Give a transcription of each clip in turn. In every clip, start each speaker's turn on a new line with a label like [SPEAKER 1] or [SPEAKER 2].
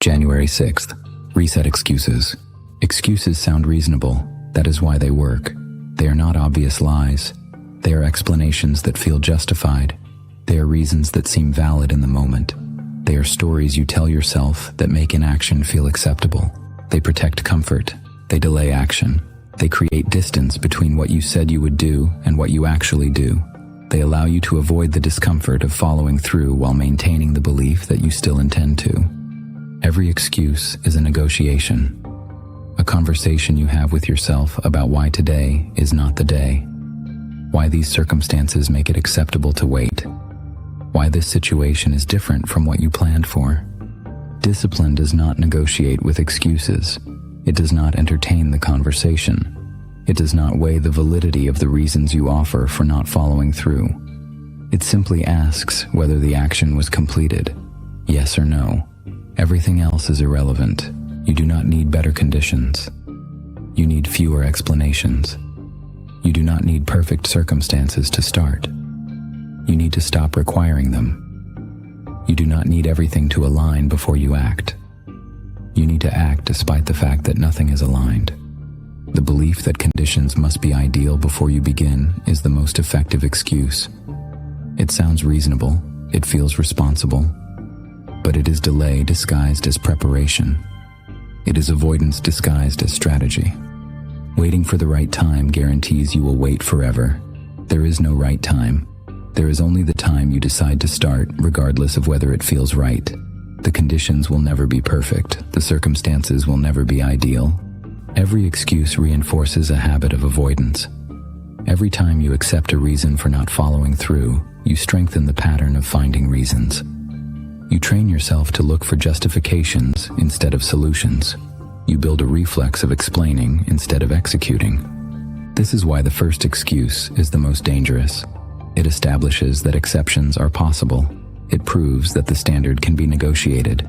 [SPEAKER 1] January 6th. Reset excuses. Excuses sound reasonable. That is why they work. They are not obvious lies. They are explanations that feel justified. They are reasons that seem valid in the moment. They are stories you tell yourself that make inaction feel acceptable. They protect comfort. They delay action. They create distance between what you said you would do and what you actually do. They allow you to avoid the discomfort of following through while maintaining the belief that you still intend to. Every excuse is a negotiation, a conversation you have with yourself about why today is not the day, why these circumstances make it acceptable to wait, why this situation is different from what you planned for. Discipline does not negotiate with excuses. It does not entertain the conversation. It does not weigh the validity of the reasons you offer for not following through. It simply asks whether the action was completed, yes or no. Everything else is irrelevant. You do not need better conditions. You need fewer explanations. You do not need perfect circumstances to start. You need to stop requiring them. You do not need everything to align before you act. You need to act despite the fact that nothing is aligned. The belief that conditions must be ideal before you begin is the most effective excuse. It sounds reasonable, it feels responsible, but it is delay disguised as preparation. It is avoidance disguised as strategy. Waiting for the right time guarantees you will wait forever. There is no right time. There is only the time you decide to start, regardless of whether it feels right. The conditions will never be perfect. The circumstances will never be ideal. Every excuse reinforces a habit of avoidance. Every time you accept a reason for not following through, you strengthen the pattern of finding reasons. You train yourself to look for justifications instead of solutions. You build a reflex of explaining instead of executing. This is why the first excuse is the most dangerous. It establishes that exceptions are possible. It proves that the standard can be negotiated.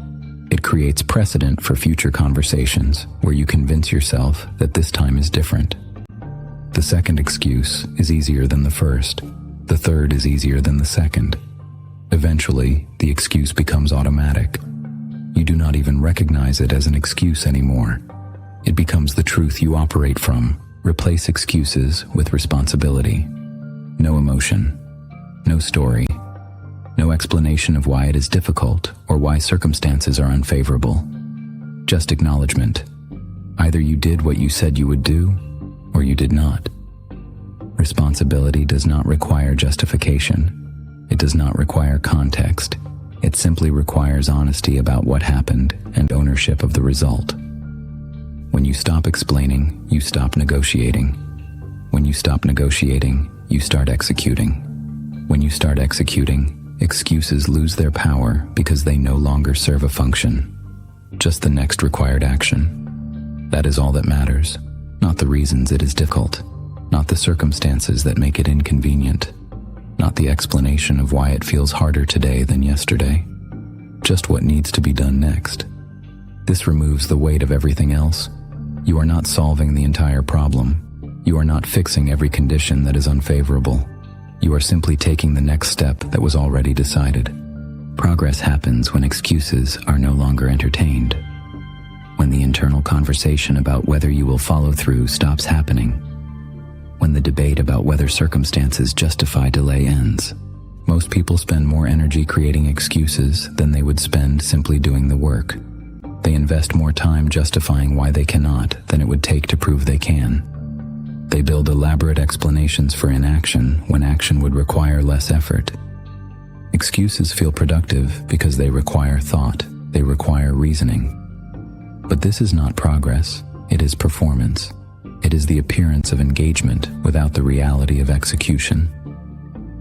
[SPEAKER 1] It creates precedent for future conversations where you convince yourself that this time is different. The second excuse is easier than the first. The third is easier than the second. Eventually, the excuse becomes automatic. You do not even recognize it as an excuse anymore. It becomes the truth you operate from. Replace excuses with responsibility. No emotion, no story, no explanation of why it is difficult or why circumstances are unfavorable. Just acknowledgement. Either you did what you said you would do, or you did not. Responsibility does not require justification. It does not require context. It simply requires honesty about what happened and ownership of the result. When you stop explaining, you stop negotiating. When you stop negotiating, you start executing. When you start executing, excuses lose their power because they no longer serve a function. Just the next required action. That is all that matters. Not the reasons it is difficult. Not the circumstances that make it inconvenient. Not the explanation of why it feels harder today than yesterday. Just what needs to be done next. This removes the weight of everything else. You are not solving the entire problem. You are not fixing every condition that is unfavorable. You are simply taking the next step that was already decided. Progress happens when excuses are no longer entertained. When the internal conversation about whether you will follow through stops happening. When the debate about whether circumstances justify delay ends. Most people spend more energy creating excuses than they would spend simply doing the work. They invest more time justifying why they cannot than it would take to prove they can. They build elaborate explanations for inaction when action would require less effort. Excuses feel productive because they require thought, they require reasoning. But this is not progress, it is performance. It is the appearance of engagement without the reality of execution.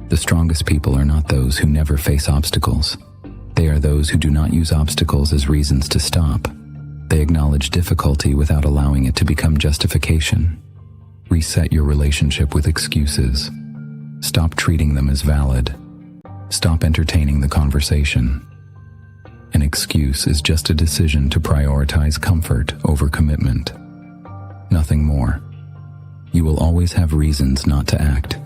[SPEAKER 1] The strongest people are not those who never face obstacles. They are those who do not use obstacles as reasons to stop. They acknowledge difficulty without allowing it to become justification. Reset your relationship with excuses. Stop treating them as valid. Stop entertaining the conversation. An excuse is just a decision to prioritize comfort over commitment. Nothing more. You will always have reasons not to act.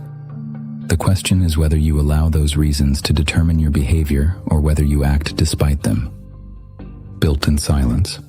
[SPEAKER 1] The question is whether you allow those reasons to determine your behavior or whether you act despite them. built in silence.